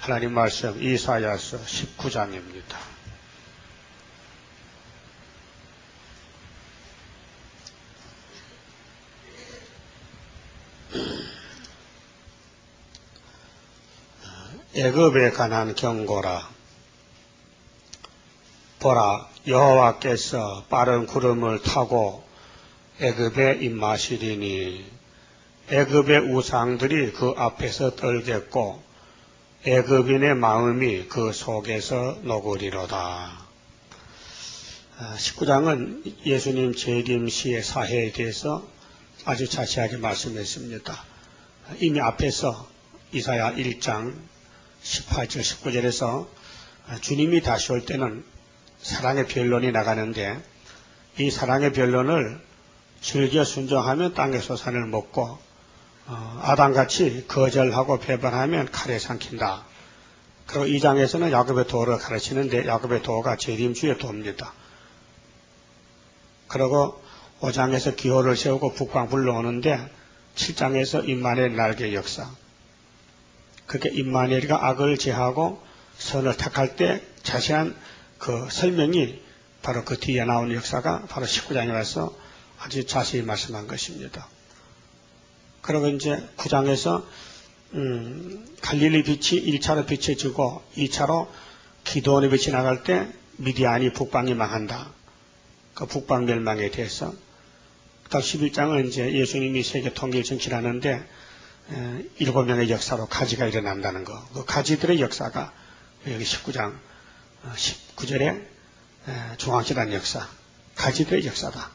하나님 말씀 이사야서 19장입니다. 애굽에 관한 경고라. 보라, 여호와께서 빠른 구름을 타고 애굽에 임하시리니 애굽의 우상들이 그 앞에서 떨겠고 애굽인의 마음이 그 속에서 녹으리로다. 19장은 예수님 재림 시의 사회에 대해서 아주 자세하게 말씀했습니다. 이미 앞에서 이사야 1장 18절 19절에서 주님이 다시 올 때는 사랑의 변론이 나가는데 이 사랑의 변론을 즐겨 순종하면 땅의 소산을 먹고 아담같이 거절하고 배반하면 칼에 삼킨다. 그리고 2장에서는 야곱의 도를 가르치는데 야곱의 도가 재림주의 도입니다. 그리고 5장에서 기호를 세우고 북방 불러오는데 7장에서 임마누엘 날개 역사. 그렇게 임마누엘이가 악을 제하고 선을 택할 때 자세한 그 설명이 바로 그 뒤에 나온 역사가 바로 19장에 와서 아주 자세히 말씀한 것입니다. 그리고 이제 9장에서 갈릴리 빛이 1차로 비춰지고 2차로 기드온의 빛이 나갈 때 미디안이 북방이 망한다. 그 북방 멸망에 대해서. 딱 11장은 이제 예수님이 세계 통일 정치하는데 7명의 역사로 가지가 일어난다는 거. 그 가지들의 역사가 여기 19장 19절에 중앙재단 역사. 가지들의 역사다.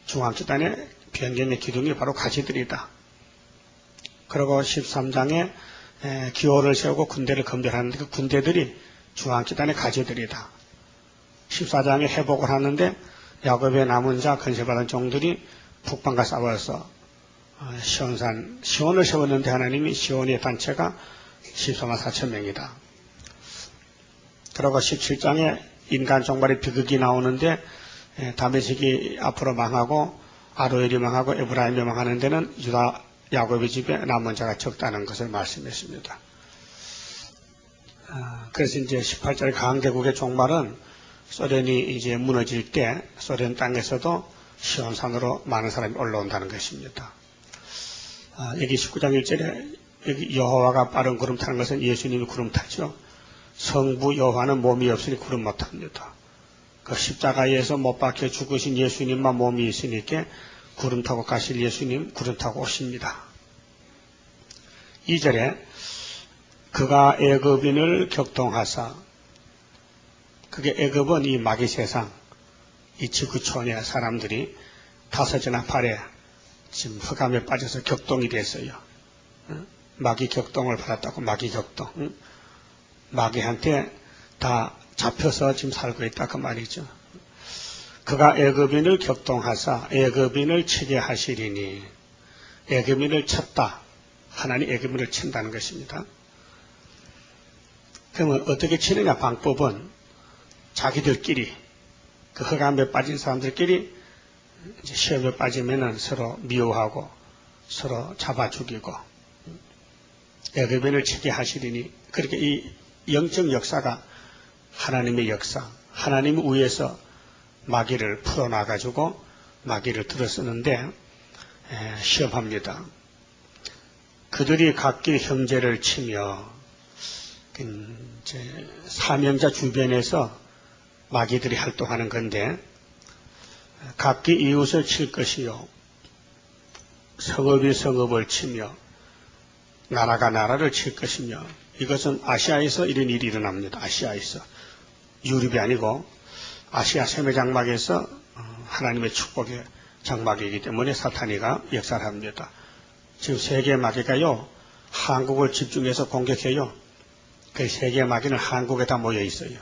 중앙재단의 변경의 기둥이 바로 가지들이다. 그리고 13장에 기호를 세우고 군대를 검별하는데 그 군대들이 중앙재단의 가지들이다. 14장에 회복을 하는데 야곱의 남은 자 건세받은 종들이 북방과 싸워서 시온을 세웠는데 하나님이 시온의 단체가 14만 4천 명이다. 그리고 17장에 인간 종말의 비극이 나오는데 다메섹이 앞으로 망하고 아로엘이 망하고 에브라임이 망하는 데는 유다 야곱의 집에 남은 자가 적다는 것을 말씀했습니다. 그래서 이제 18절 강대국의 종말은 소련이 이제 무너질 때 소련 땅에서도 시온산으로 많은 사람이 올라온다는 것입니다. 여기 19장 1절에 여기 여호와가 빠른 구름 타는 것은 예수님이 구름 타죠. 성부 여호와는 몸이 없으니 구름 못 탑니다. 그 십자가에서 못 박혀 죽으신 예수님만 몸이 있으니까 구름 타고 가실 예수님 구름 타고 오십니다. 2절에 그가 애굽인을 격동하사, 그게 애굽은 이 마귀 세상, 이 지구촌의 사람들이 다섯이나 팔에 지금 흑암에 빠져서 격동이 됐어요. 마귀 격동을 받았다고 마귀 격동. 마귀한테 다 잡혀서 지금 살고 있다 그 말이죠. 그가 애굽인을 격동하사 애굽인을 치게 하시리니, 애굽인을 쳤다. 하나님 애굽인을 친다는 것입니다. 그러면 어떻게 치느냐 방법은 자기들끼리 그 흑암에 빠진 사람들끼리 이제 시험에 빠지면은 서로 미워하고 서로 잡아 죽이고 애굽인을 치게 하시리니, 그렇게 이 영적 역사가 하나님의 역사, 하나님 위에서 마귀를 풀어놔가지고 마귀를 들어쓰는데 시험합니다. 그들이 각기 형제를 치며, 이제 사명자 주변에서 마귀들이 활동하는 건데, 각기 이웃을 칠 것이요 성읍이 성읍을 치며 나라가 나라를 칠 것이며, 이것은 아시아에서 이런 일이 일어납니다. 아시아에서. 유럽이 아니고 아시아 세계 장막에서 하나님의 축복의 장막이기 때문에 사탄이가 역사를 합니다. 지금 세계 마귀가요 한국을 집중해서 공격해요. 그 세계 마귀는 한국에 다 모여 있어요.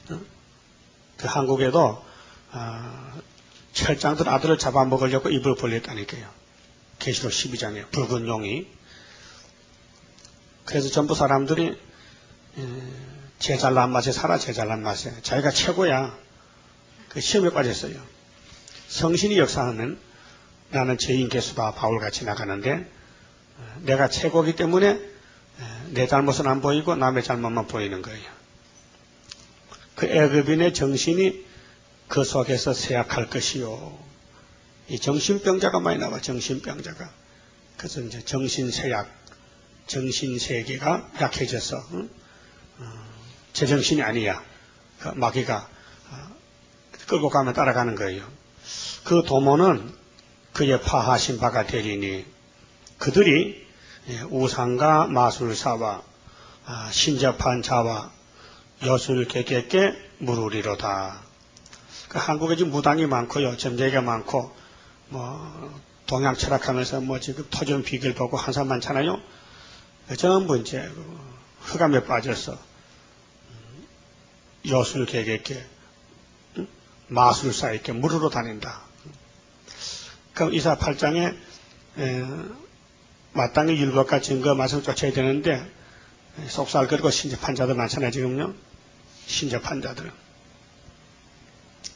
그 한국에도 철장들 아들을 잡아먹으려고 입을 벌렸다니까요. 계시록 12장에 붉은 용이. 그래서 전부 사람들이 제 잘난 맛에 살아, 제 잘난 맛에. 자기가 최고야. 그 시험에 빠졌어요. 성신이 역사하면 나는 죄인 개수다 바울같이 나가는데 내가 최고이기 때문에 내 잘못은 안 보이고 남의 잘못만 보이는 거예요. 그 애굽인의 정신이 그 속에서 쇠약할 것이요. 이 정신병자가 많이 나와, 정신병자가. 그래서 이제 정신쇠약, 정신세계가 약해져서, 제정신이 아니야. 그 마귀가 끌고 가면 따라가는 거예요. 그 도모는 그의 파하신 바가 되리니 그들이 우상과 마술사와 신접한 자와 여술객에게 물으리로다. 그 한국에 지금 무당이 많고요, 점쟁이가 많고, 동양 철학하면서 지금 토종 비결 보고 한 사람 많잖아요. 전부 이제 흑암에 빠져서 여술객에게, 마술사에게 물으러 다닌다. 그럼 이사 8장에 마땅히 율법과 증거 말씀 쫓아야 되는데 속살 걸고 신접한 자들 많잖아요, 지금요. 신접한 자들.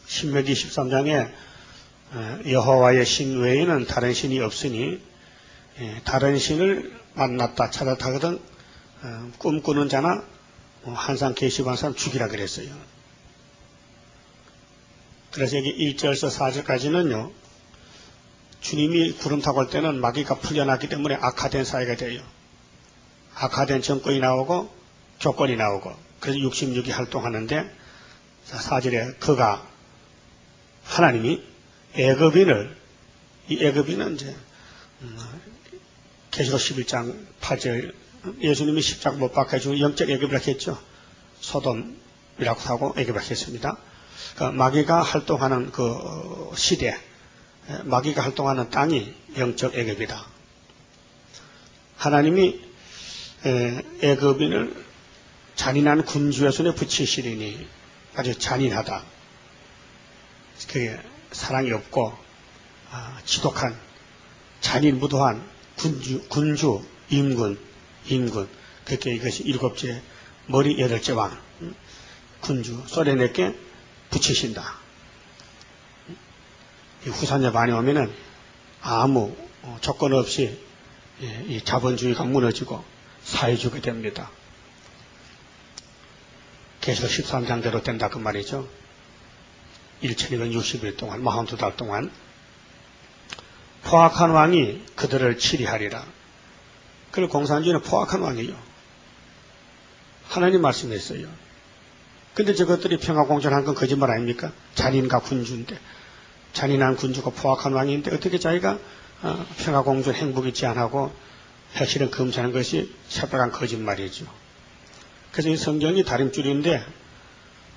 신명기 13장에 여호와의 신 외에는 다른 신이 없으니 다른 신을 만났다 찾았다 하거든 꿈꾸는 자나 한상 계시반 사람 죽이라 그랬어요. 그래서 여기 1절에서 4절까지는요. 주님이 구름 타고 올 때는 마귀가 풀려났기 때문에 악화된 사회가 돼요. 악화된 정권이 나오고 조건이 나오고 그래서 66이 활동하는데 4절에 그가 하나님이 애굽인을 이 애굽인은 이제 계시록 11장 8절 예수님이 십자가 못 박혀 죽은 영적 애굽이라고 했죠. 소돔이라고 하고 애굽이라고 했습니다. 그러니까 마귀가 활동하는 그 시대 마귀가 활동하는 땅이 영적 애굽이다. 하나님이 애굽인을 잔인한 군주의 손에 붙이시리니 아주 잔인하다. 그게 사랑이 없고 지독한 잔인무도한 군주 임군 그렇게 이것이 7째 머리 8째 왕 군주 소련에게 붙이신다. 이 후산자 많이 오면은 아무 조건 없이 이 자본주의가 무너지고 사회주의가 됩니다. 계시록 13장대로 된다 그 말이죠. 1260일 동안 42달 동안 포악한 왕이 그들을 치리하리라. 그걸 공산주의는 포악한 왕이에요. 하나님 말씀했어요. 근데 저것들이 평화공존한 건 거짓말 아닙니까? 잔인과 군주인데 잔인한 군주가 포악한 왕인데 어떻게 자기가 평화공존 행복이 제한하고 핵실은 금지하는 것이 새빨간 거짓말이죠. 그래서 이 성경이 다림줄인데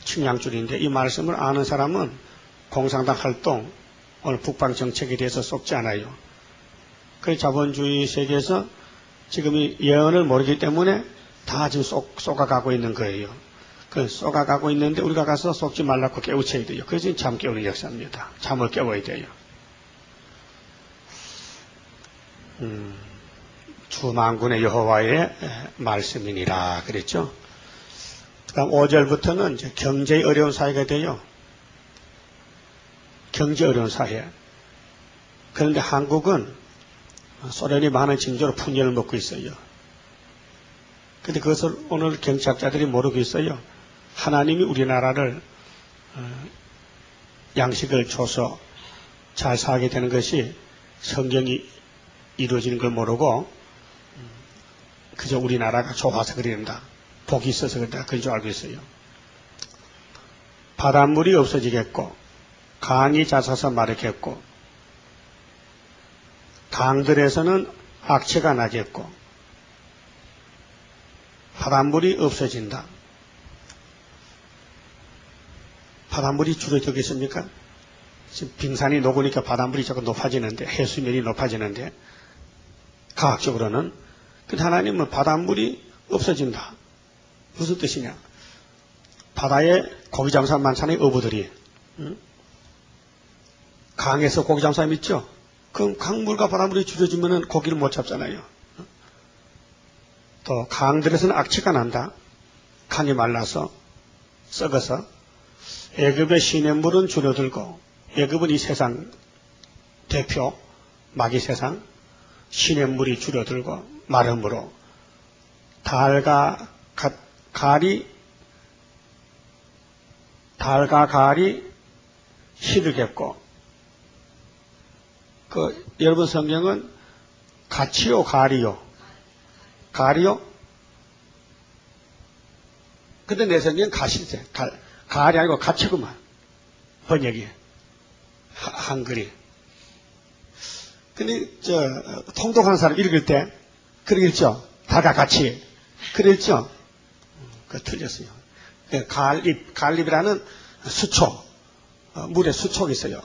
측량줄인데 이 말씀을 아는 사람은 공산당 활동 오늘 북방 정책에 대해서 쏙지 않아요. 그 자본주의 세계에서 지금 이 예언을 모르기 때문에 다 지금 쏘가가고 있는 거예요. 그 쏘가가고 있는데 우리가 가서 속지 말라고 깨우쳐야 돼요. 그래서 잠 깨우는 역사입니다. 잠을 깨워야 돼요. 주 만군의 여호와의 말씀이니라 그랬죠. 그다음 5절부터는 이제 경제의 어려운 사회가 돼요. 경제 어려운 사회. 그런데 한국은 소련이 많은 징조로 풍년을 먹고 있어요. 그런데 그것을 오늘 경찰자들이 모르고 있어요. 하나님이 우리나라를 양식을 줘서 잘 살게 되는 것이 성경이 이루어지는 걸 모르고 그저 우리나라가 좋아서 그런다. 복이 있어서 그런다. 그런 줄 알고 있어요. 바닷물이 없어지겠고 강이 잦아서 마르겠고 강들에서는 악취가 나겠고 바닷물이 없어진다. 바닷물이 줄어들겠습니까? 지금 빙산이 녹으니까 바닷물이 자꾸 높아지는데 해수면이 높아지는데 과학적으로는 근데 하나님은 바닷물이 없어진다. 무슨 뜻이냐? 바다에 고기 잡는 사람 많잖아요. 어부들이. 강에서 고기 잡는 사람 있죠? 그럼 강물과 바닷물이 줄여지면 고기를 못 잡잖아요. 또 강들에서는 악취가 난다. 강이 말라서 썩어서 애굽의 시냇물은 줄어들고 애굽은 이 세상 대표 마귀 세상 시냇물이 줄어들고 마름으로 달과 가을이 시들겠고, 여러분 성경은 가치요, 가리요? 가리요? 근데 내 성경은 가시세. 가을이 아니고 가치구만. 번역이. 한글이. 근데, 통독하는 사람 읽을 때, 그렇게 읽죠? 다가 같이. 그래 읽죠? 틀렸어요. 가을잎이라는 수초, 물에 수초가 있어요.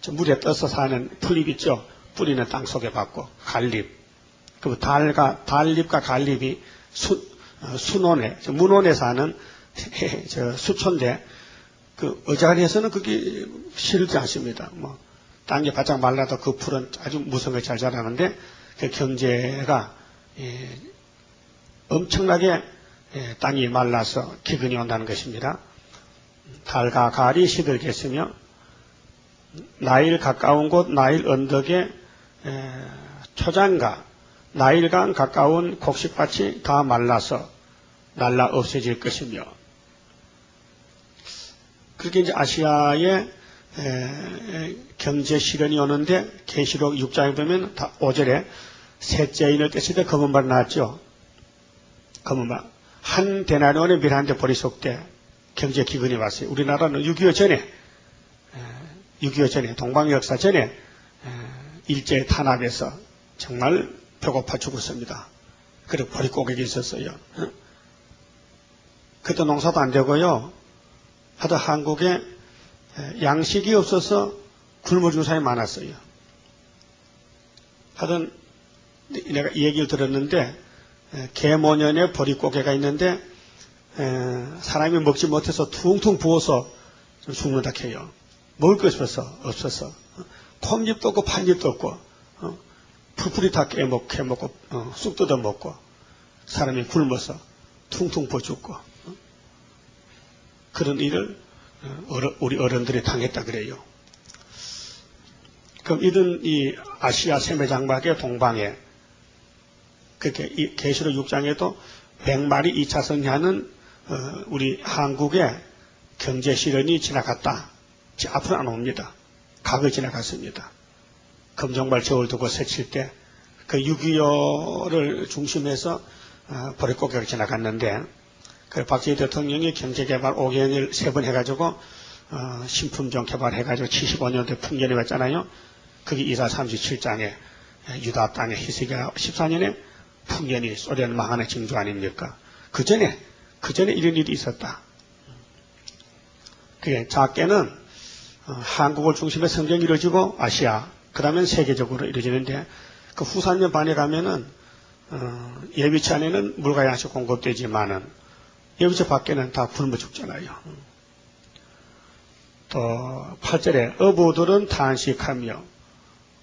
물에 떠서 사는 풀잎 있죠? 뿌리는 땅 속에 받고, 가을잎. 그리고 달잎과 가을잎이 수논에, 문온에 사는 수초인데, 어자리에서는 그게 싫지 않습니다. 땅에 바짝 말라도 그 풀은 아주 무성하게 잘 자라는데, 경제가, 엄청나게 땅이 말라서 기근이 온다는 것입니다. 달과 가을이 시들겠으며, 나일 가까운 곳 나일 언덕에 초장과 나일강 가까운 곡식밭이 다 말라서 날라 없어질 것이며, 그렇게 이제 아시아에 경제 시련이 오는데 계시록 6장에 보면 5절에 셋째 인을 뗐을 때 검은 발 나왔죠. 검은 발. 한 데나리온의 밀 한 대 버리속되 경제 기근이 왔어요. 우리나라는 6.25 전에 동방 역사 전에 일제 탄압에서 정말 배고파 죽었습니다. 그리고 보릿고개가 있었어요. 그때 농사도 안 되고요. 하도 한국에 양식이 없어서 굶어 죽은 사람이 많았어요. 하여튼 내가 이 얘기를 들었는데 계모년에 보릿고개가 있는데 사람이 먹지 못해서 퉁퉁 부어서 죽는다 해요. 먹을 것이 없어서 콩잎도 없고 판잎도 없고 풀풀이 다 깨먹고 쑥 뜯어 먹고 사람이 굶어서 퉁퉁 부어 죽고 그런 일을 우리 어른들이 당했다 그래요. 그럼 이런 이 아시아 세매장막의 동방에 그렇게 계시록 6장에도 100마리 2차 성리하는 우리 한국의 경제 시련이 지나갔다. 앞으로 안 옵니다. 각을 지나갔습니다. 검정발 저울 두고 세칠 때 그 6.25를 중심해서 보릿고개를 지나갔는데 그 박정희 대통령이 경제개발 5개년을 3번 해가지고 신품종 개발해가지고 75년대 풍년이 왔잖아요. 그게 이사 37장에 유다 땅의 희석이 14년에 풍년이 소련 망하는 징조 아닙니까? 그 전에 이런 일이 있었다. 그게 작게는 한국을 중심에 성경이 이루어지고 아시아, 그 다음엔 세계적으로 이루어지는데 그 후산년 반에 가면은 예비치 안에는 물과 양식 공급되지만은 예비치 밖에는 다 굶어 죽잖아요. 또 8절에 어부들은 탄식하며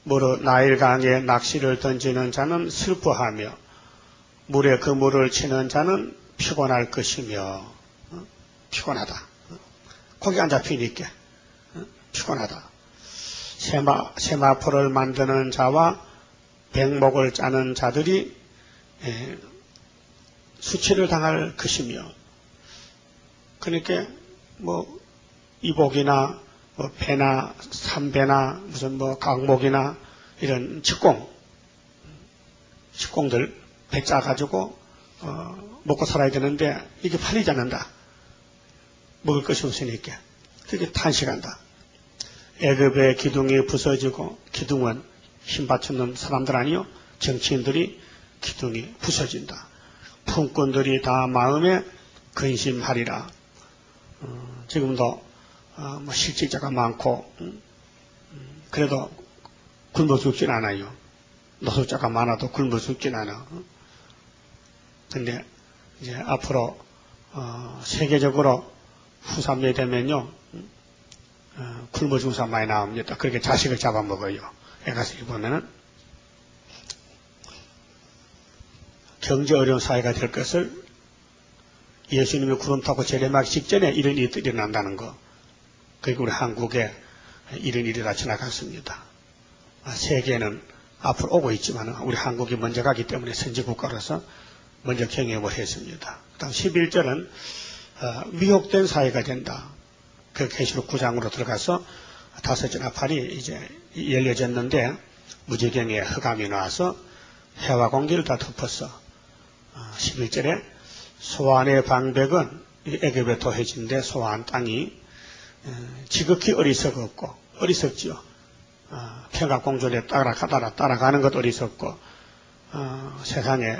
물어 나일강에 낚시를 던지는 자는 슬퍼하며 물에 그물을 치는 자는 피곤할 것이며 피곤하다. 고기 안 잡히니까 피곤하다. 세마포를 만드는 자와 백목을 짜는 자들이 수치를 당할 것이며 그러니까 이복이나 배나 삼배나 무슨 강목이나 이런 직공들 배 짜가지고 먹고 살아야 되는데 이게 팔리지 않는다. 먹을 것이 없으니까 그렇게 탄식한다. 애굽의 기둥이 부서지고 기둥은 힘 받쳐놓은 사람들 아니요 정치인들이 기둥이 부서진다. 품꾼들이 다 마음에 근심하리라. 지금도 실직자가 많고 그래도 굶어 죽진 않아요. 노숙자가 많아도 굶어 죽진 않아. 근데 이제 앞으로 세계적으로 후삼년이 되면요 굶어 죽은 사람 많이 나옵니다. 그렇게 자식을 잡아먹어요. 가서 보면은 경제 어려운 사회가 될 것을 예수님이 구름 타고 재림하기 직전에 이런 일이 일어난다는 거. 그리고 우리 한국에 이런 일이 다 지나갔습니다. 세계는 앞으로 오고 있지만 우리 한국이 먼저 가기 때문에 선진국가로서 먼저 경험을 했습니다. 다음 11절은 미혹된 사회가 된다. 그 계시록 9장으로 들어가서 5째나 팔이 이제 열려졌는데 무지경에 흑암이 나와서 해와 공기를 다 덮었어. 11절에 소환의 방백은 애굽에 도해진데 소환 땅이 지극히 어리석었고 어리석지요. 평강공주에 따라가는 것 어리석고 세상의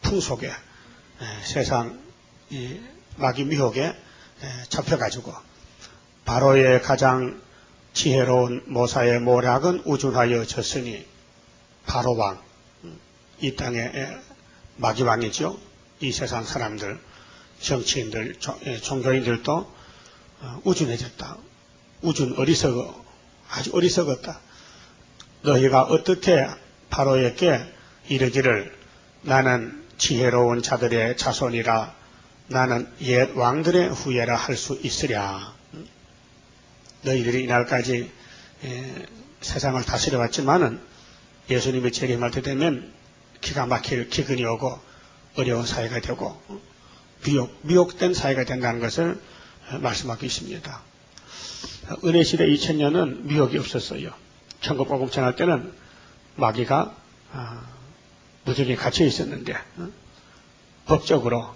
풍속에 세상 이 마귀 미혹에 잡혀가지고 바로의 가장 지혜로운 모사의 모략은 우준하여 졌으니 바로왕 이 땅의 마귀왕이죠. 이 세상 사람들 정치인들 종교인들도 우준해졌다. 우준 어리석어 아주 어리석었다. 너희가 어떻게 바로에게 이르기를 나는 지혜로운 자들의 자손이라 나는 옛 왕들의 후예라 할 수 있으랴. 너희들이 이날까지 세상을 다스려왔지만은 예수님이 재림할 때 되면 기가 막힐 기근이 오고 어려운 사회가 되고 미혹된 사회가 된다는 것을 말씀하고 있습니다. 은혜시대 2000년은 미혹이 없었어요. 천국복음 전할 때는 마귀가 무지개 갇혀 있었는데 법적으로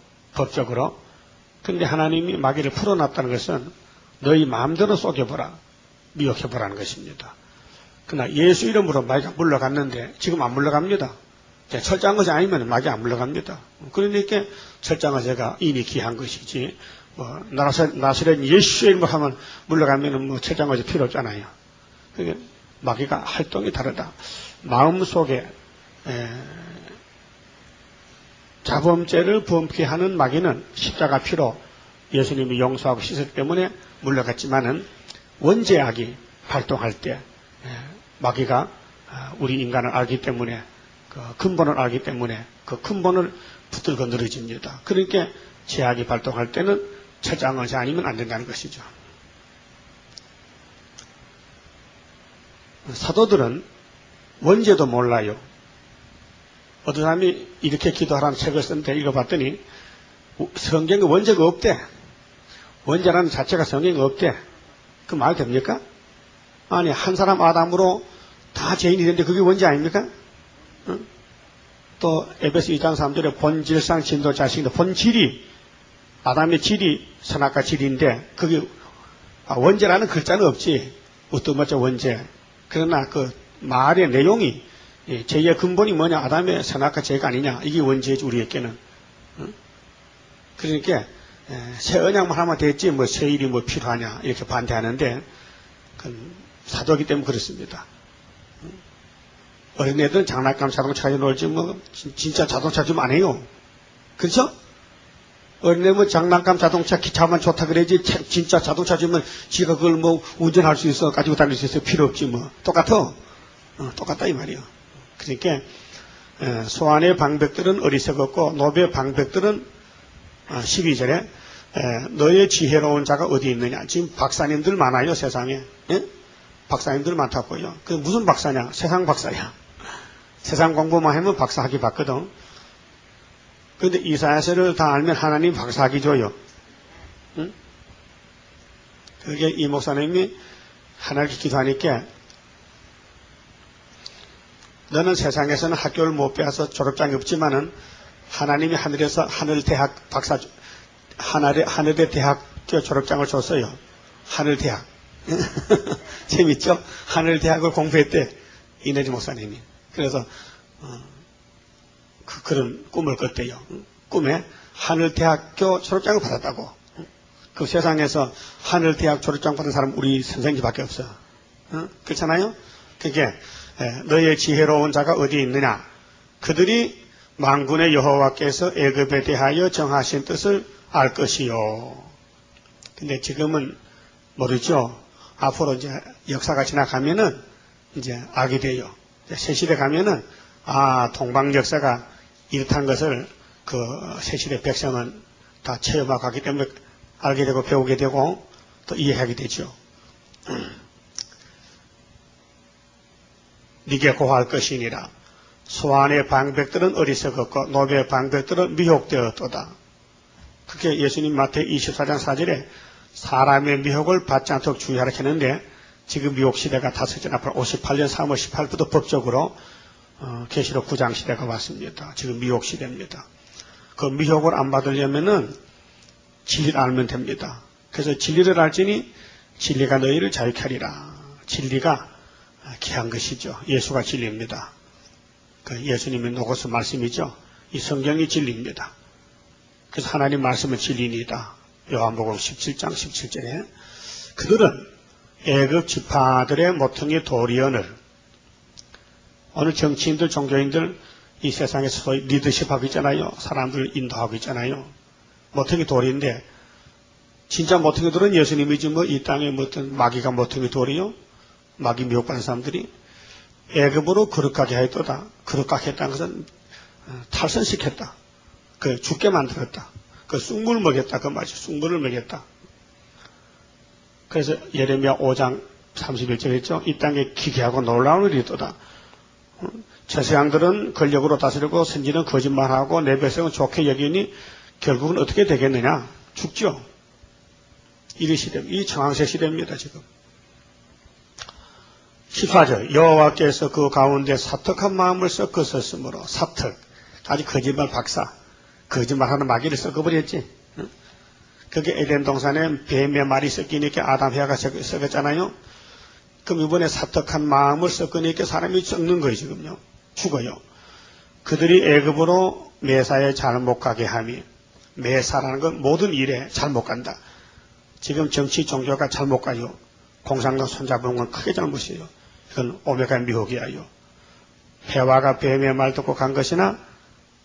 근데 하나님이 마귀를 풀어놨다는 것은 너희 마음대로 속여보라 미혹해보라는 것입니다. 그러나 예수 이름으로 마귀가 물러갔는데 지금 안 물러갑니다. 철저한 것이 아니면 마귀 안 물러갑니다. 그러니까 철저한 것가 이미 기한 것이지 나사렛 예수의 이름으로 하면 물러가면 철저한 것이 필요 없잖아요. 그러니까 마귀가 활동이 다르다. 마음속에 자범죄를 범케 하는 마귀는 십자가 피로 예수님이 용서하고 씻었기 때문에 물러갔지만은 원죄악이 활동할 때 마귀가 우리 인간을 알기 때문에 그 근본을 알기 때문에 그 근본을 붙들고 늘어집니다. 그러니까 죄악이 발동할 때는 철저한 것이 아니면 안 된다는 것이죠. 사도들은 원죄도 몰라요. 어떤 사람이 이렇게 기도하라는 책을 썼는데 읽어봤더니 성경에 원죄가 없대. 원죄라는 자체가 성경에 없대. 그 말 됩니까? 아니 한 사람 아담으로 다 죄인이 되는데 그게 원죄 아닙니까? 응? 또 에베소 2장 3절에 본질상 진도 자식인데 본질이 아담의 질이 선악과 질인데 그게 원죄라는 글자는 없지. 어떤 원죄. 그러나 그 말의 내용이 죄의 근본이 뭐냐? 아담의 선악과 죄가 아니냐? 이게 원죄지 우리에게는. 응? 그러니까 새 언약만 하면 됐지 새 일이 필요하냐 이렇게 반대하는데 사도이기 때문에 그렇습니다. 어린애들은 장난감 자동차 가지고 놀지 진짜 자동차 좀 안 해요. 그렇죠? 어린애 장난감 자동차 기차만 좋다 그래야지 진짜 자동차 주면 지가 그걸 운전할 수 있어 가지고 다닐 수 있어 필요 없지 똑같아. 똑같다 이 말이요. 그러니까 소환의 방백들은 어리석었고 노베의 방백들은 12절에 너의 지혜로운 자가 어디 있느냐. 지금 박사님들 많아요 세상에. 예? 박사님들 많다고요. 그 무슨 박사냐? 세상 박사야. 세상 공부만 하면 박사학위 받거든. 그런데 이사야서를 다 알면 하나님 박사학위 줘요. 응? 그게 이 목사님이 하나님께 기도하니까 너는 세상에서는 학교를 못 배워서 졸업장이 없지만은 하나님이 하늘에서 하늘대학 박사 하늘의 대학교 졸업장을 줬어요. 하늘대학. 재밌죠? 하늘대학을 공부했대. 이내지 목사님이. 그래서 그런 꿈을 꿨대요. 꿈에 하늘대학교 졸업장을 받았다고. 그 세상에서 하늘대학 졸업장 받은 사람 우리 선생님밖에 없어. 그렇잖아요? 그게 너의 지혜로운 자가 어디 있느냐? 그들이 만군의 여호와께서 애굽에 대하여 정하신 뜻을 알 것이요. 근데 지금은 모르죠. 앞으로 이제 역사가 지나가면은 이제 알게 돼요. 새 시대 가면은 동방 역사가 이렇다는 것을 그 새 시대 백성은 다 체험하고 가기 때문에 알게 되고 배우게 되고 또 이해하게 되죠. 네게 고할 것이니라. 소환의 방백들은 어리석었고 노베의 방백들은 미혹되었도다. 그게 예수님 마태 24장 4절에 사람의 미혹을 받지 않도록 주의하라 했는데 지금 미혹 시대가 다섯째 앞으로 58년 3월 18일부터 법적으로 계시록 9장 시대가 왔습니다. 지금 미혹 시대입니다. 그 미혹을 안 받으려면은 진리를 알면 됩니다. 그래서 진리를 알지니 진리가 너희를 자유케 하리라. 진리가 귀한 것이죠. 예수가 진리입니다. 그 예수님의 노고스 말씀이죠. 이 성경이 진리입니다. 그래서 하나님 말씀은 진리이다. 요한복음 17장 17절에 그들은 애굽 지파들의 모퉁이 도리언을 오늘 정치인들 종교인들 이 세상에서 소위 리더십하고 있잖아요. 사람들 인도하고 있잖아요. 모퉁이 돌인데 진짜 모퉁이들은 예수님이지 뭐 이 땅에 뭐 어떤 마귀가 모퉁이 돌이요. 마귀 미혹받는 사람들이 애굽으로 거룩하게 하였도다. 거룩하게 했다는 것은 탈선시켰다. 그 죽게 만들었다. 그 쑥물 먹였다. 그 말이죠. 쑥물을 먹였다. 그래서 예레미야 5장 31절 했죠. 이 땅에 기괴하고 놀라운 일이 있도다. 저세상들은 권력으로 다스리고 선지는 거짓말하고 내 백성은 좋게 여기니 결국은 어떻게 되겠느냐? 죽죠. 이 시대, 이 정황세 시대입니다. 지금. 14절 여호와께서 그 가운데 사특한 마음을 섞으셨으므로 사특 아주 거짓말 박사 거짓말하는 마귀를 섞어버렸지. 그게 에덴 동산에 뱀의 말이 섞이니까 아담 해가 섞였잖아요. 그럼 이번에 사특한 마음을 섞으니까 사람이 썩는 거예요. 지금요. 죽어요. 그들이 애굽으로 매사에 잘못 가게 함이 매사라는 건 모든 일에 잘못 간다. 지금 정치 종교가 잘못 가요. 공산당 손잡는 건 크게 잘못이에요. 이건 오메가 미혹이에요. 해와가 뱀의 말 듣고 간 것이나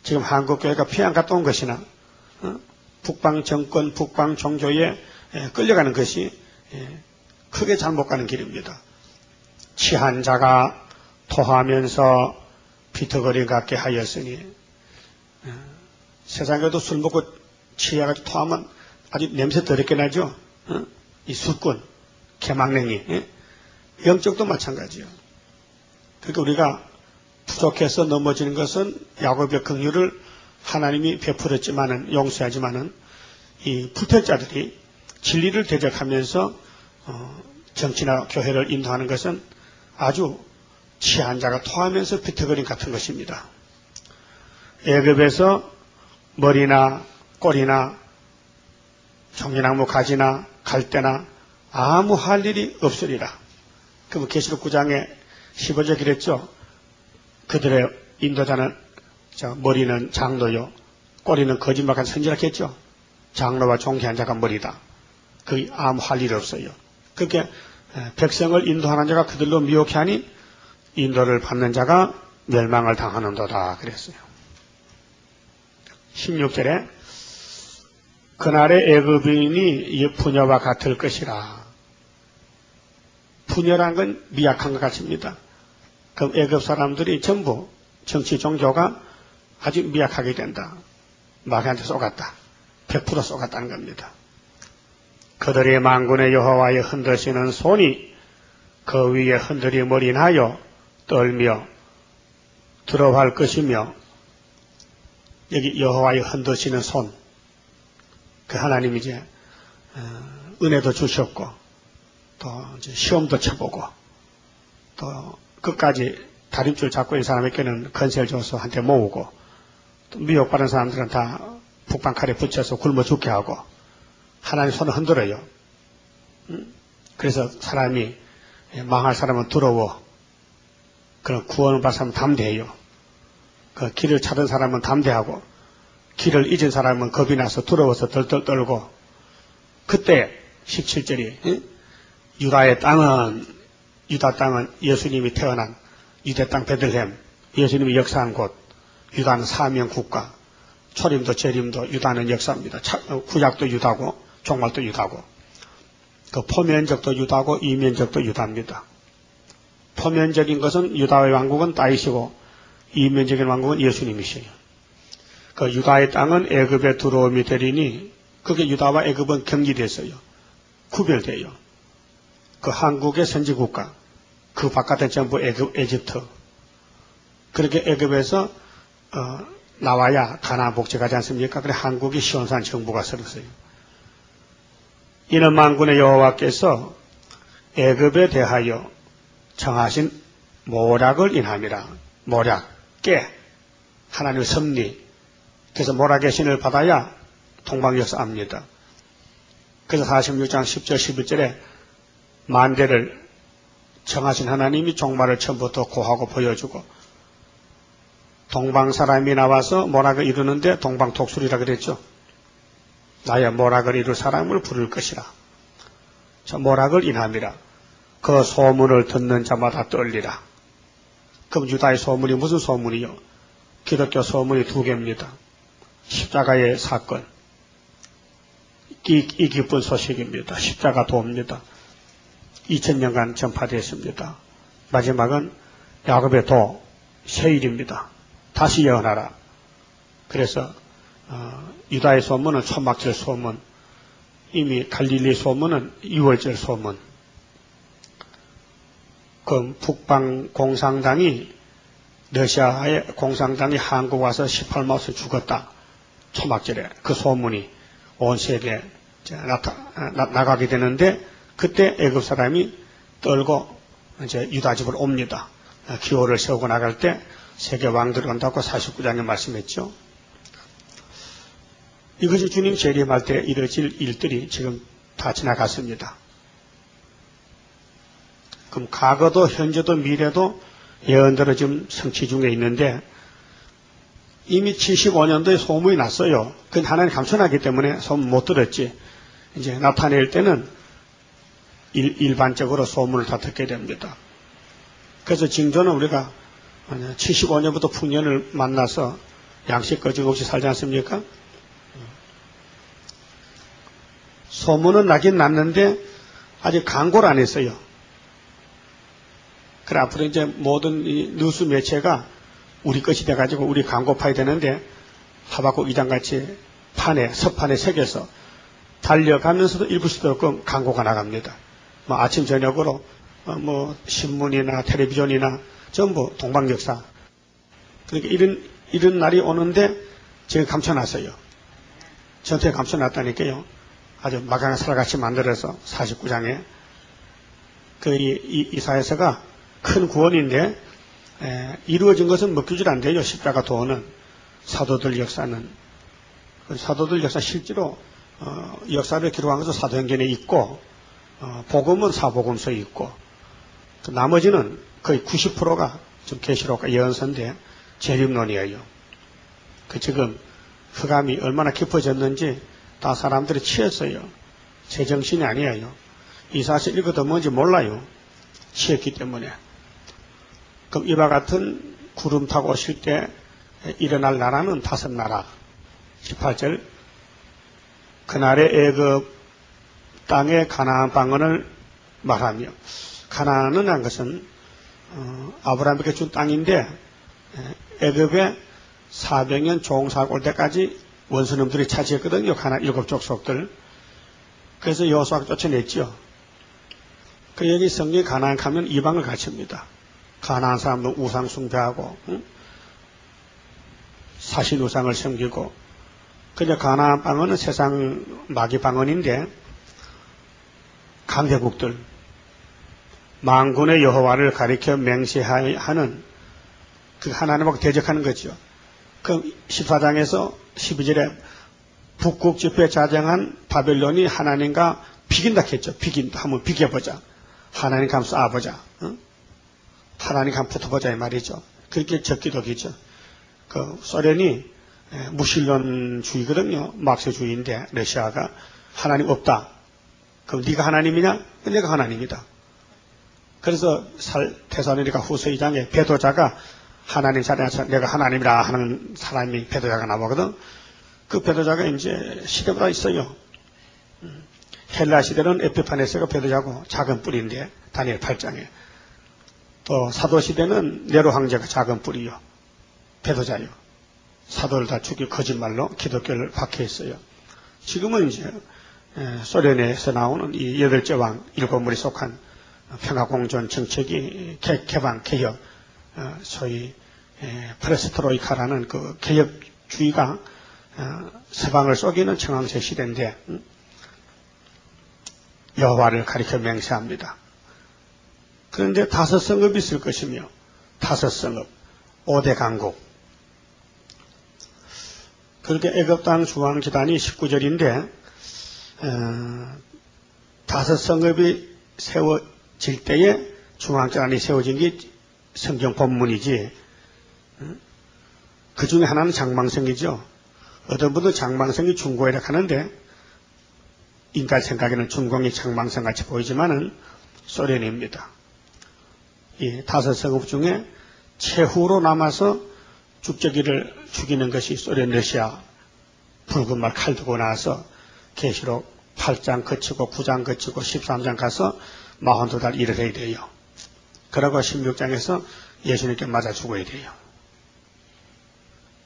지금 한국교회가 피안 갔다 온 것이나 북방 정권, 북방 종교에 끌려가는 것이 크게 잘못 가는 길입니다. 취한 자가 토하면서 비터거리 같게 하였으니 세상에도 술 먹고 취해가지고 토하면 아주 냄새 더럽게 나죠. 이 술꾼, 개망냉이 영적도 마찬가지요. 그러니까 우리가 부족해서 넘어지는 것은 야곱의 긍휼을 하나님이 베풀었지만은 용서하지만은 이 불택자들이 진리를 대적하면서 정치나 교회를 인도하는 것은 아주 취한 자가 토하면서 비터거림 같은 것입니다. 애굽에서 머리나 꼬리나 종려나무 가지나 갈대나 아무 할 일이 없으리라. 그럼 계시록 9장에 15절 그랬죠. 그들의 인도자는 머리는 장로요, 꼬리는 거짓말한 선지라 했죠. 장로와 종교한 자가 머리다. 그 아무 할 일 없어요. 그렇게 백성을 인도하는 자가 그들로 미혹해 하니 인도를 받는 자가 멸망을 당하는도다 그랬어요. 16절에 그날의 애굽인이 푸녀와 같을 것이라. 푸녀란 건 미약한 것 같습니다. 그럼 애굽 사람들이 전부 정치 종교가 아주 미약하게 된다. 마귀한테 쏘갔다. 100% 쏘갔다는 겁니다. 그들의 만군의 여호와의 흔드시는 손이 그 위에 흔들림으로 떨며 들어갈 것이며 여기 여호와의 흔드시는 손 그 하나님이 이제 은혜도 주셨고 또 이제 시험도 쳐보고 또 끝까지 다림줄 잡고 있는 사람에게는 건세를 줘서 한테 모으고 또 미혹받은 사람들은 다 북방칼에 붙여서 굶어 죽게 하고 하나님 손을 흔들어요. 그래서 사람이 망할 사람은 두려워. 그런 구원을 받은 사람은 담대해요. 그 길을 찾은 사람은 담대하고 길을 잊은 사람은 겁이 나서 두려워서 덜덜 떨고 그때 17절이 유다 땅은 예수님이 태어난 유대 땅 베들레헴 예수님이 역사한 곳 유다는 사명 국가 초림도 재림도 유다는 역사입니다. 구약도 유다고 종말도 유다고 그 포면적도 유다고 이면적도 유다입니다. 포면적인 것은 유다의 왕국은 다윗이고 이면적인 왕국은 예수님이시요. 그 유다의 땅은 애굽에 들어옴이 되리니 그게 유다와 애굽은 경기됐어요. 구별돼요. 그 한국의 선지국가 그 바깥은 전부 애집트 그렇게 애굽에서 나와야 가나안 복직하지 않습니까? 그래 한국이 시온산 정부가 서렸어요. 이는 만군의 여호와께서 애굽에 대하여 정하신 모략을 인함이라. 모략, 깨, 하나님의 섭리. 그래서 모략의 신을 받아야 동방역사합니다. 그래서 46장 10절 11절에 만대를 정하신 하나님이 종말을 처음부터 고하고 보여주고 동방 사람이 나와서 모략을 이루는데 동방독수리라 그랬죠. 나의 모략을 이룰 사람을 부를 것이라. 저 모략을 인함이라. 그 소문을 듣는 자마다 떨리라. 그럼 유다의 소문이 무슨 소문이요? 기독교 소문이 두 개입니다. 십자가의 사건. 이 기쁜 소식입니다. 십자가 도입니다. 2000년간 전파되었습니다. 마지막은 야곱의 도, 세일입니다. 다시 예언하라. 그래서 유다의 소문은 초막절 소문, 이미 갈릴리 소문은 6월절 소문. 그 북방 공산당이 러시아의 공산당이 한국 와서 18마우스 죽었다. 초막절에 그 소문이 온 세계에 나가게 되는데 그때 애굽 사람이 떨고 이제 유다 집으로 옵니다. 기호를 세우고 나갈 때 세계 왕들이 온다고 49장에 말씀했죠. 이것이 주님 재림할 때 이뤄질 일들이 지금 다 지나갔습니다. 그럼 과거도 현재도 미래도 예언대로 지금 성취 중에 있는데 이미 75년도에 소문이 났어요. 그건 하나님 감춰놨기 때문에 소문 못 들었지. 이제 나타낼 때는 일반적으로 소문을 다 듣게 됩니다. 그래서 징조는 우리가 75년부터 풍년을 만나서 양식 거짓 없이 살지 않습니까? 소문은 나긴 났는데 아직 광고를 안 했어요. 그래 앞으로 이제 모든 이 뉴스 매체가 우리 것이 돼가지고 우리 광고 파야 되는데 하박국 2장같이 서판에 새겨서 달려가면서도 일부 수도 없고 광고가 나갑니다. 뭐 아침 저녁으로 뭐 신문이나 텔레비전이나 전부 동방역사. 그러니까 이런 날이 오는데 제가 감춰놨어요. 전투에 감춰놨다니까요. 아주 막강한 살같이 만들어서 49장에 그 이사야서가 큰 구원인데 이루어진 것은 먹기질 안 돼요. 십자가 도는 사도들 역사는 사도들 역사 실제로 역사를 기록한 것은 사도행전에 있고 복음은 사복음서에 있고 나머지는 거의 90%가 좀 계시록과 예언서인데 재림론이에요. 그 지금 흑암이 얼마나 깊어졌는지 다 사람들이 취했어요. 제정신이 아니에요. 이사실 읽어도 뭔지 몰라요. 취했기 때문에. 그럼 이와 같은 구름 타고 오실 때 일어날 나라는 5나라. 18절 그날의 애굽 땅의 가나안 방언을 말하며 가나안은 한 것은 아브라함에게 준 땅인데 애굽에 400년 종살고 올 때까지 원수놈들이 차지했거든요. 가나안 7족속들. 그래서 여호수아가 쫓아냈죠. 그 여기 성경에 가나안 가면 이방을 가르칩니다. 가나안 사람도 우상 숭배하고 사신 우상을 섬기고 그냥 가나안 방언은 세상 마귀 방언인데 강대국들 만군의 여호와를 가리켜 맹세하는 그 하나님하고 대적하는 거죠. 그럼 14장에서 12절에 북극 집회에 자정한 바벨론이 하나님과 비긴다 했죠. 비긴다 하면 비겨보자. 하나님 감 쏴보자. 하나님 감 붙어보자 이 말이죠. 그렇게 적기독이죠. 그 소련이 무신론주의거든요. 막세주의인데 러시아가 하나님 없다. 그럼 네가 하나님이냐? 내가 하나님이다. 그래서 데살로니가 후서 2장에 배도자가 하나님 자리에서 내가 하나님이라 하는 사람이 배도자가 나오거든. 그 배도자가 이제 시대보다 있어요. 헬라 시대는 에피파네스가 배도자고 작은 뿔인데 다니엘 8장에 또 사도 시대는 네로 황제가 작은 뿔이요. 배도자요. 사도를 다 죽여 거짓말로 기독교를 박해했어요. 지금은 이제 소련에서 나오는 이 8째 왕 7물이 속한 평화공존 정책이 개방, 개혁, 소위 페레스트로이카라는 그 개혁주의가 서방을 속이는 청황제 시대인데 여호와를 가리켜 맹세합니다. 그런데 5성읍이 있을 것이며 5성읍, 5대 강국. 그렇게 애굽 땅 중앙재단이 19절인데 5성읍이 세워질 때에 중앙재단이 세워진 게 성경 본문이지, 그 중에 하나는 장망성이죠. 어떤 분도 장망성이 중고이라 하는데 인간 생각에는 중공이 장망성같이 보이지만은 소련입니다. 이 5성읍 중에 최후로 남아서 죽저기를 죽이는 것이 소련 러시아. 붉은 말 칼 두고 나서 계시록 8장 거치고 9장 거치고 13장 가서 42달 일을 해야 돼요. 그러고 16장에서 예수님께 맞아 죽어야 돼요.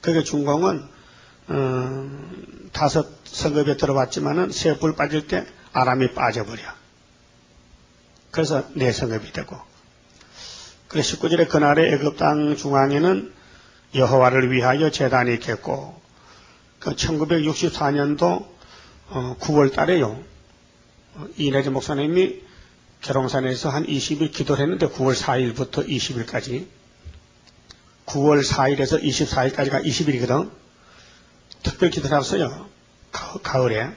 그게 중공은 5성읍에 들어왔지만은 새 불 빠질 때 아람이 빠져버려. 그래서 4성읍이 되고. 그래서 19절에 그날의 애굽 땅 중앙에는 여호와를 위하여 제단이 있겠고, 그 1964년도 9월 달에요. 이내재 목사님이 계룡산에서 한 20일 기도를 했는데 9월 4일부터 20일까지 9월 4일에서 24일까지가 20일이거든. 특별 기도를 했어요. 가을에.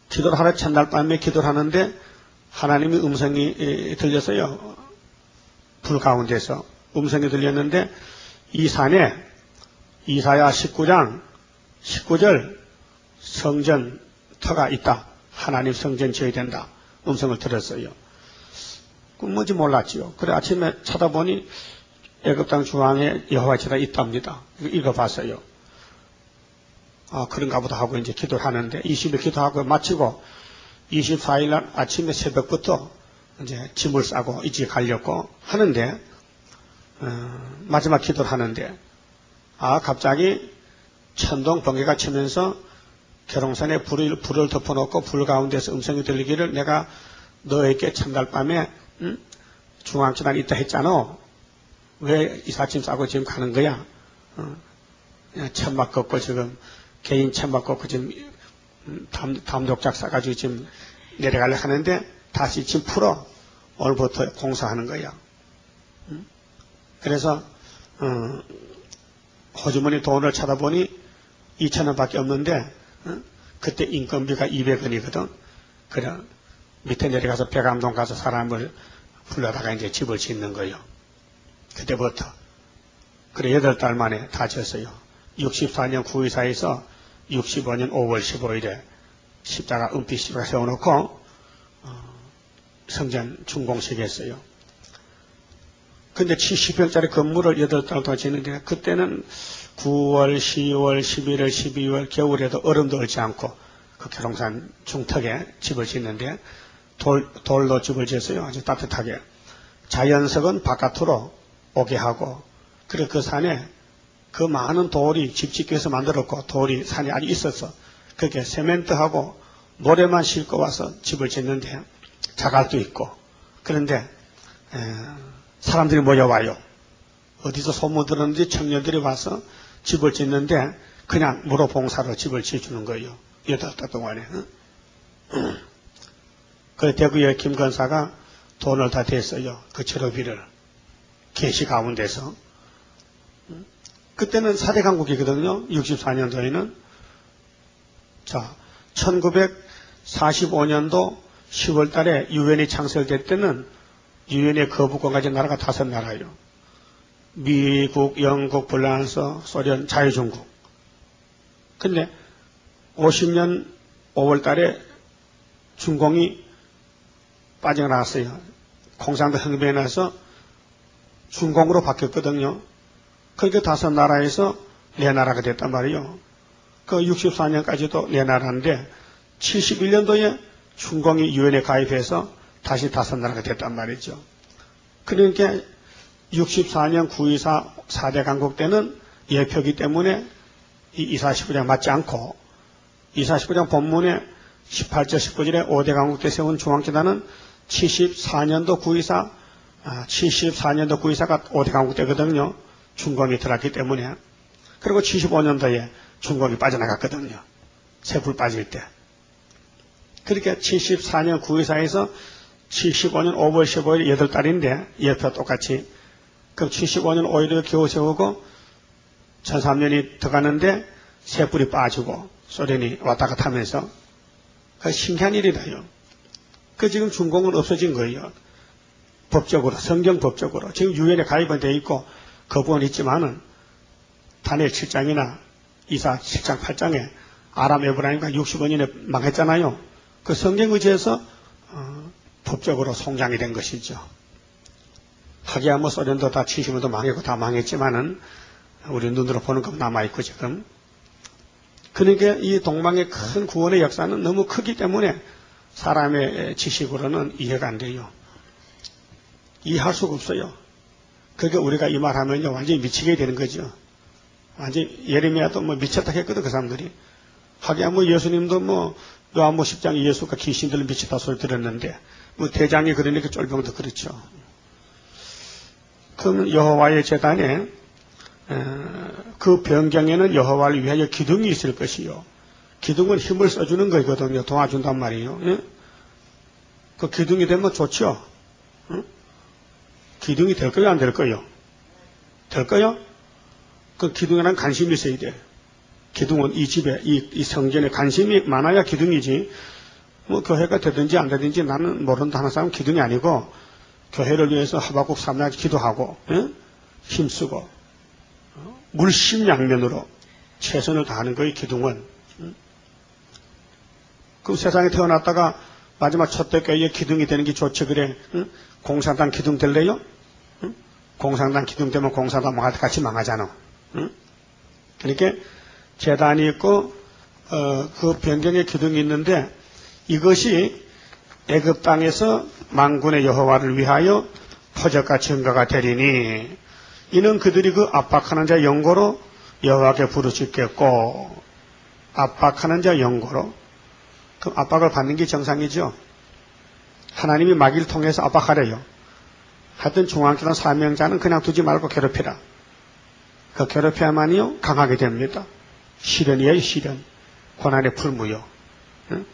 기도를 하루 첫날 밤에 기도를 하는데 하나님의 음성이 들렸어요. 불 가운데서 음성이 들렸는데 이 산에 이사야 19장 19절 성전터가 있다. 하나님 성전 지어야 된다. 음성을 들었어요. 그 뭔지 몰랐지요. 그래 아침에 찾아보니 애굽 땅 중앙에 여호와 제단이 있답니다. 읽어봤어요. 아 그런가 보다 하고 이제 기도를 하는데 20일 기도하고 마치고 24일 날 아침에 새벽부터 이제 짐을 싸고 이제 가려고 하는데 마지막 기도를 하는데 갑자기 천둥 번개가 치면서 계룡산에 불을 덮어놓고 불 가운데서 음성이 들리기를 내가 너에게 첫날 밤에 중앙재단이 있다 했잖아. 왜 이삿짐 싸고 지금 가는 거야? 천막 걷고 지금 개인 천막 걷고 지금 담독작 싸가지고 지금 내려가려 하는데 다시 짐 풀어. 오늘부터 공사하는 거야. 그래서 호주머니 돈을 찾아보니 2,000원밖에 없는데 그때 인건비가 200원이거든. 그래 밑에 내려가서 백암동 가서 사람을 불러다가 이제 집을 짓는 거예요. 그때부터. 그래 8달 만에 다 지었어요. 64년 9.24에서 65년 5월 15일에 십자가 은빛 십자가 세워놓고 성전 준공식 했어요. 근데 70평짜리 건물을 8달 동안 짓는데 그때는 9월, 10월, 11월, 12월 겨울에도 얼음도 얼지 않고 그 계룡산 중턱에 집을 짓는데 돌로 집을 지었어요. 아주 따뜻하게. 자연석은 바깥으로 오게 하고 그래 그 산에 그 많은 돌이 집 짓기 위해서 만들었고 돌이 산에 아직 있었어. 그렇게 세멘트하고 모래만 싣고 와서 집을 짓는데 자갈도 있고 그런데 사람들이 모여와요. 어디서 소문 들었는지 청년들이 와서 집을 짓는데 그냥 무료 봉사로 집을 지어주는 거예요. 8달 동안에. 그 대구의 김건사가 돈을 다 댔어요. 그 재료비를. 계시 가운데서. 그때는 4대 강국이거든요. 64년도에는. 자, 1945년도 10월 달에 유엔이 창설될 때는 유엔의 거부권 가진 나라가 5나라예요. 미국, 영국, 프랑스, 소련, 자유중국. 근데 50년 5월 달에 중공이 빠져나왔어요. 공산도 혁명에 나서 중공으로 바뀌었거든요. 그렇게 5나라에서 4나라가 됐단 말이에요. 그 64년까지도 4나라인데 71년도에 중공이 유엔에 가입해서 다시 5나라가 됐단 말이죠. 그러니까 64년 9.24 4대 강국 때는 예표기 때문에 이 이사 19장 맞지 않고 이사 19장 본문에 18절 19절에 5대 강국 때 세운 중앙재단은 74년도 9.24 74년도 구이사가 5대 강국 때거든요. 중공이 들어왔기 때문에. 그리고 75년도에 중공이 빠져나갔거든요. 쇠불 빠질 때. 그렇게 74년 구이사에서 75년 5월 15일 8달인데 옆에 똑같이 그럼 75년 5일을 겨우 세우고 1003년이 들어가는데 쇠불이 빠지고 소련이 왔다 갔다 하면서 그 신기한 일이다요. 그 지금 중공은 없어진 거예요. 법적으로, 성경법적으로. 지금 유엔에 가입은 되어 있고 거부는 있지만은 다니엘 7장이나 이사 7장 8장에 아람 에브라임과 65년에 망했잖아요. 그 성경 의지에서 법적으로 송장이 된 것이죠. 하기야 뭐 소련도 다 70년도 망했고 다 망했지만은 우리 눈으로 보는 것 남아있고 지금. 그러니까 이 동방의 큰 구원의 역사는 너무 크기 때문에 사람의 지식으로는 이해가 안 돼요. 이해할 수가 없어요. 그게 우리가 이 말 하면요, 완전히 미치게 되는 거죠. 완전히 예레미야도 뭐 미쳤다 했거든, 그 사람들이. 하기야 뭐 예수님도 뭐, 요한복 10장에 예수가 귀신들을 미쳤다 소리 들었는데, 뭐 대장이 그러니까 쫄병도 그렇죠. 그러면 여호와의 제단에, 그 변경에는 여호와를 위하여 기둥이 있을 것이요. 기둥은 힘을 써주는 거거든요. 도와준단 말이에요. 예? 그 기둥이 되면 좋죠. 응? 기둥이 될 거요, 안 될 거요? 될 거요? 그 기둥에는 관심이 있어야 돼. 기둥은 이 집에, 이 성전에 관심이 많아야 기둥이지. 뭐 교회가 되든지 안 되든지 나는 모른다 하는 사람은 기둥이 아니고 교회를 위해서 하박국 3장 기도하고 예? 힘쓰고 물심양면으로 최선을 다하는 거예요, 기둥은. 그럼 세상에 태어났다가 마지막 첫대교회에 기둥이 되는 게 좋지, 그래. 응? 공산당 기둥 될래요? 응? 공산당 기둥 되면 공산당 망할 때 같이 망하잖아. 응? 그러니까 재단이 있고 그 변경의 기둥이 있는데 이것이 애굽 땅에서 만군의 여호와를 위하여 표적과 증거가 되리니 이는 그들이 그 압박하는 자 영고로 여호와께 부르짖겠고 압박하는 자 영고로 그 압박을 받는 게 정상이죠. 하나님이 마귀를 통해서 압박하래요. 하여튼 중앙교단 사명자는 그냥 두지 말고 괴롭히라. 그 괴롭혀야만이요 강하게 됩니다. 시련이에요, 시련. 고난의 풀무요. 응?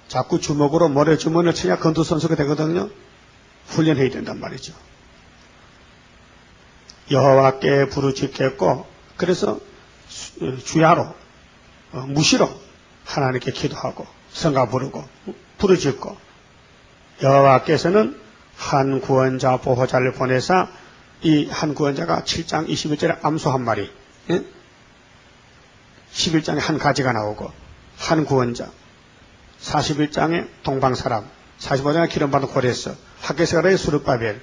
자꾸 주먹으로 모래주머니를 쳐야 건투선수가 되거든요. 훈련해야 된단 말이죠. 여호와께 부르짖겠고 그래서 주야로 무시로 하나님께 기도하고 성가 부르고 부르짖고 여호와께서는 한 구원자 보호자를 보내사 이 한 구원자가 7장 21절에 암소 한 마리 11장에 한 가지가 나오고 한 구원자 41장에 동방사람 45장에 기름받은 고레스 학개세가라의 수르바벨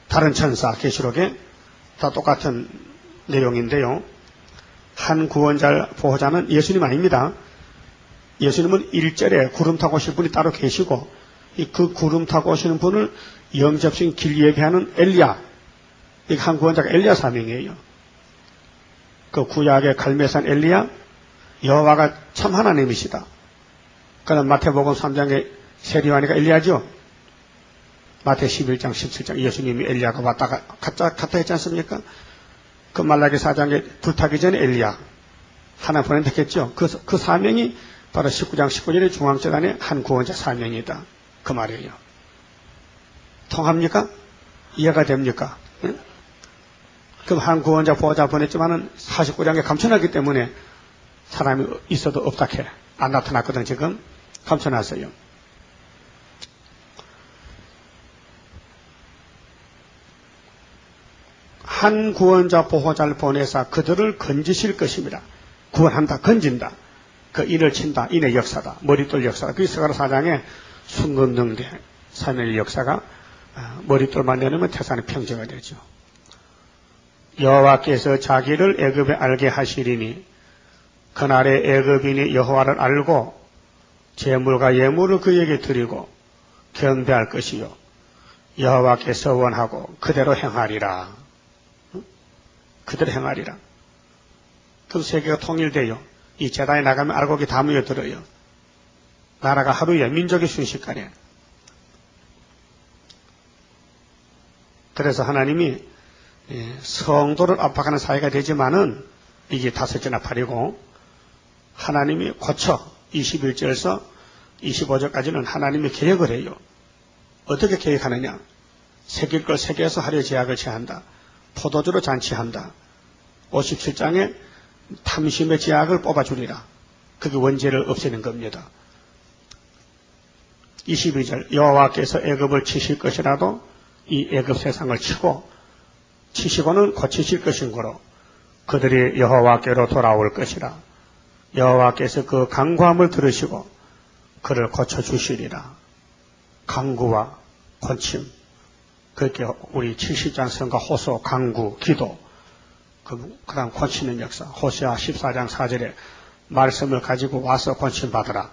다른 천사 계시록에 다 똑같은 내용인데요. 한 구원자 보호자는 예수님 아닙니다. 예수님은 1절에 구름 타고 오실 분이 따로 계시고 그 구름 타고 오시는 분을 영접신 길 예비하는 엘리야 이 한 구원자가 엘리야 사명이에요. 그 구약의 갈매산 엘리야 여호와가 참 하나님이시다. 그는 마태복음 3장에 세리와니가 엘리야죠. 마태 11장 17장 예수님이 엘리야가 왔다 갔다 했지 않습니까? 그 말라기 4장에 불타기 전에 엘리야 하나 보낸다겠죠. 그 사명이 바로 19장 19절의 중앙재단의 한 구원자 사명이다. 그 말이에요. 통합니까? 이해가 됩니까? 응? 그럼 한 구원자 보호자 보냈지만은 49장에 감춰놨기 때문에 사람이 있어도 없다 캐. 안 나타났거든 지금. 감춰놨어요. 한 구원자 보호자를 보내사 그들을 건지실 것입니다. 구원한다, 건진다. 그 인을 친다, 인의 역사다. 머릿돌 역사다. 그 스가랴 4장에 순건능대 사면의 역사가 머릿돌만 내놓으면 태산의 평정이 되죠. 여호와께서 자기를 애굽에 알게 하시리니 그날에 애굽인이 여호와를 알고 제물과 예물을 그에게 드리고 경배할 것이요 여호와께 서원하고 그대로 행하리라. 그대로 행하리라. 그럼 세계가 통일돼요. 이 제단에 나가면 알곡이 다 모여들어요. 나라가 하루에 민족이 순식간에. 그래서 하나님이 성도를 압박하는 사회가 되지만은 이게 5째 나팔이고 하나님이 고쳐 21절에서 25절까지는 하나님이 계획을 해요. 어떻게 계획하느냐? 새길 걸 새겨서 하려 제약을 취한다. 포도주로 잔치한다. 57장에 탐심의 제약을 뽑아주리라. 그게 원죄를 없애는 겁니다. 22절 여호와께서 애굽을 치실 것이라도 이 애굽 세상을 치시고는 고치실 것인 거로 그들이 여호와께로 돌아올 것이라. 여호와께서 그 간구함을 들으시고 그를 고쳐주시리라. 간구와 고침. 그렇게 우리 70장 선과 호소, 간구, 기도, 그 다음 고치는 역사. 호세아 14장 4절에 말씀을 가지고 와서 고침 받으라.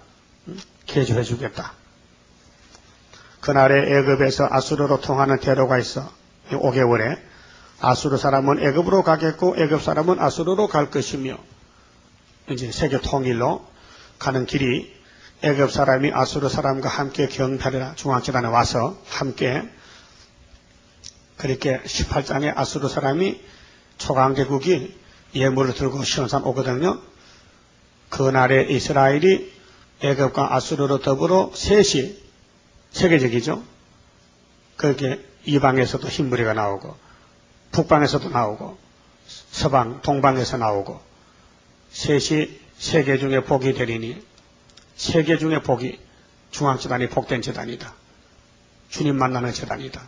개조해 주겠다. 그날에 애굽에서 아수르로 통하는 대로가 있어. 5개월에 아수르 사람은 애굽으로 가겠고 애굽 사람은 아수르로 갈 것이며 이제 세계 통일로 가는 길이 애굽 사람이 아수르 사람과 함께 경배하라. 중앙재단에 와서 함께 그렇게 18장에 아수르 사람이 초강대국이 예물을 들고 시온산 오거든요. 그날에 이스라엘이 애굽과 아수르로 더불어 셋이 세계적이죠. 그렇게 이방에서도 흰무리가 나오고 북방에서도 나오고 서방 동방에서 나오고 셋이 세계 중에 복이 되리니 세계 중에 복이 중앙재단이 복된 재단이다. 주님 만나는 재단이다.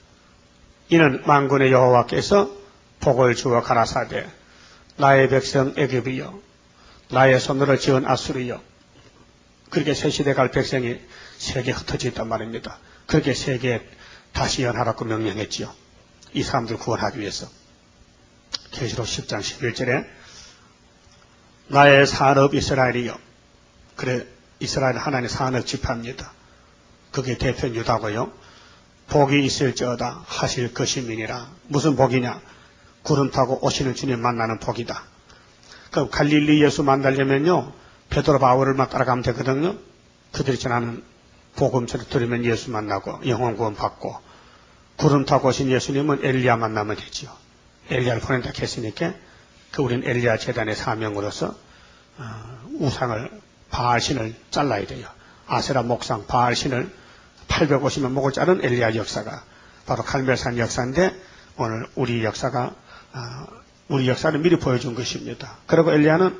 이는 만군의 여호와께서 복을 주어 가라사대 나의 백성 애굽이여 나의 손으로 지은 아수르여. 그렇게 새 시대 갈 백성이 세계에 흩어져 있단 말입니다. 그렇게 세계에 다시 연하라고 명령했지요. 이 사람들 구원하기 위해서. 계시록 10장 11절에 나의 산업 이스라엘이여. 그래 이스라엘 하나님의 산업 지파입니다. 그게 대표 유다고요. 복이 있을지어다 하실 것이민이라. 무슨 복이냐? 구름 타고 오시는 주님 만나는 복이다. 그럼 갈릴리 예수 만나려면요 베드로 바울을만 따라가면 되거든요. 그들이 전하는 복음처럼 들으면 예수 만나고 영혼 구원 받고, 구름 타고 오신 예수님은 엘리야 만나면 되지요. 엘리야를 보낸다 했으니까 우리는 엘리야 재단의 사명으로서 우상을 바알신을 잘라야 돼요. 아세라 목상 바알신을 850명 목을 자른 엘리야 역사가 바로 갈멜산 역사인데 오늘 우리 역사가 우리 역사를 미리 보여준 것입니다. 그리고 엘리야는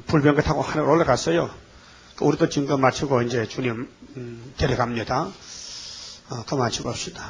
불병거 타고 하늘 올라갔어요. 우리도 증거 마치고 이제 주님 데려갑니다. 그만 칩읍시다.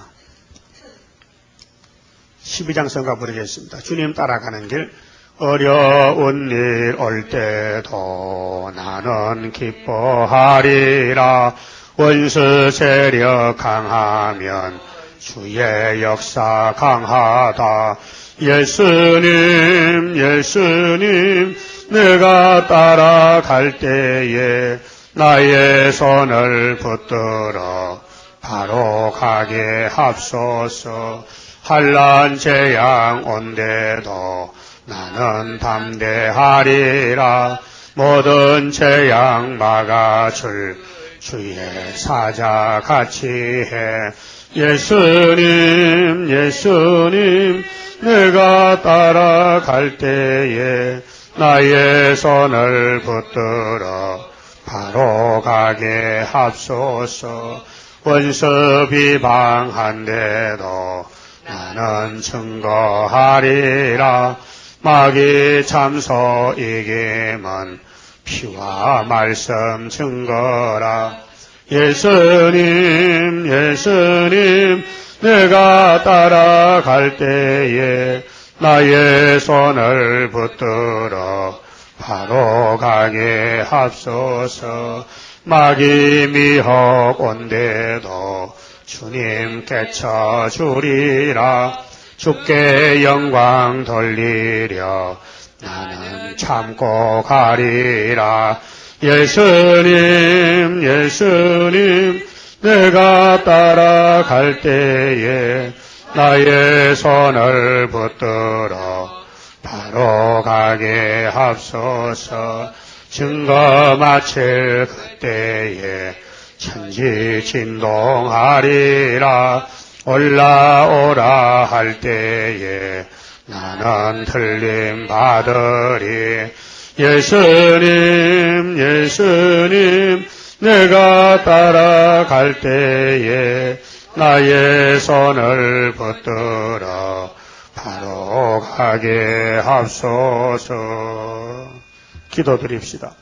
12장 성가 부르겠습니다. 주님 따라가는 길. 어려운 일 올 때도 나는 기뻐하리라. 원수 세력 강하면 주의 역사 강하다. 예수님 예수님 내가 따라갈 때에 나의 손을 붙들어 바로 가게 합소서. 환난 재앙 온데도 나는 담대하리라. 모든 재앙 막아줄 주의 사자 같이 해. 예수님 예수님 내가 따라갈 때에 나의 손을 붙들어 바로 가게 합소서. 원수 비방한데도 나는 증거하리라. 마귀 참소 이김은 피와 말씀 증거라. 예수님 예수님 내가 따라갈 때에 나의 손을 붙들어 바로 가게 합소서. 마귀 미혹 온데도 주님 깨쳐주리라. 주께 영광 돌리려 나는 참고 가리라. 예수님 예수님 내가 따라갈 때에 나의 손을 붙들어 바로 가게 합소서. 증거 마칠 그때에 천지 진동하리라. 올라오라 할 때에 나는 틀림 받으리. 예수님 예수님 내가 따라갈 때에 나의 손을 붙들어 바로 가게 하소서. 기도드립시다.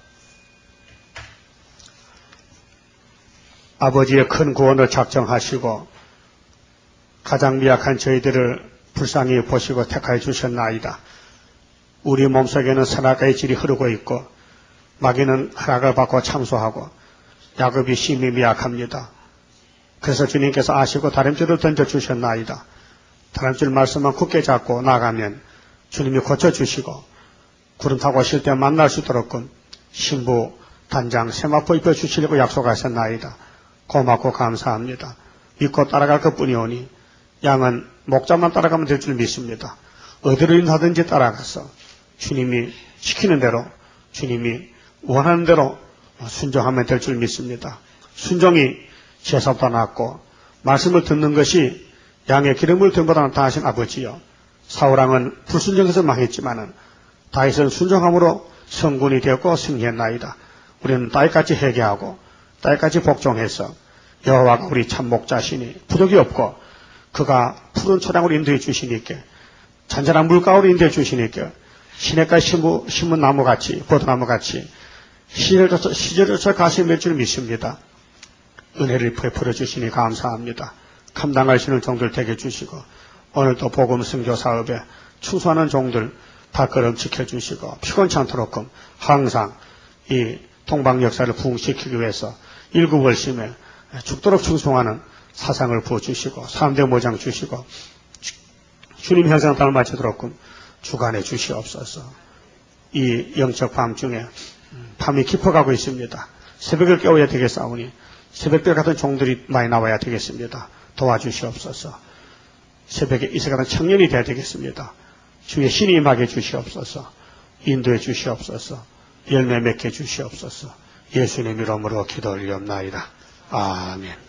아버지의 큰 구원을 작정하시고 가장 미약한 저희들을 불쌍히 보시고 택하여 주셨나이다. 우리 몸속에는 선악의 질이 흐르고 있고 마귀는 허락을 받고 참소하고 야곱이 심히 미약합니다. 그래서 주님께서 아시고 다림줄을 던져주셨나이다. 다림줄 말씀만 굳게 잡고 나가면 주님이 고쳐주시고 구름 타고 오실 때 만날 수 있도록끔 신부, 단장, 세마포 입혀주시려고 약속하셨나이다. 고맙고 감사합니다. 믿고 따라갈 것뿐이오니 양은 목자만 따라가면 될 줄 믿습니다. 어디로 인하든지 따라가서 주님이 시키는 대로 주님이 원하는 대로 순종하면 될 줄 믿습니다. 순종이 제사보다 낫고 말씀을 듣는 것이 양의 기름을 듬보다 낫다 하신 아버지여, 사울왕은 불순종해서 망했지만은 다윗은 순종함으로 성군이 되었고 승리했나이다. 우리는 다윗같이 회개하고 다윗같이 복종해서 여호와가 우리 참 목자시니 부족이 없고 그가 푸른 초장으로 인도해 주시니까 잔잔한 물가로 인도해 주시니까 시냇가에 심은 나무같이 버드나무같이 시절에서 가슴 맺을 줄 믿습니다. 은혜를 베풀어 주시니 감사합니다. 감당하시는 종들 되게 주시고 오늘도 복음 선교 사업에 충성하는 종들 발걸음 지켜주시고 피곤치 않도록끔 항상 이 동방 역사를 부흥시키기 위해서 일구월심에 죽도록 충성하는 사상을 부어주시고 3대 모장 주시고 주님 형상 닮아지도록끔 주관해 주시옵소서. 이 영적 밤중에 밤이 깊어가고 있습니다. 새벽을 깨워야 되겠사오니 새벽별 같은 종들이 많이 나와야 되겠습니다. 도와주시옵소서. 새벽에 이세 같은 청년이 되어야 되겠습니다. 주의 신이 임하게 주시옵소서. 인도해 주시옵소서. 열매 맺게 주시옵소서. 예수님 이름으로 기도 올리옵나이다. 아멘.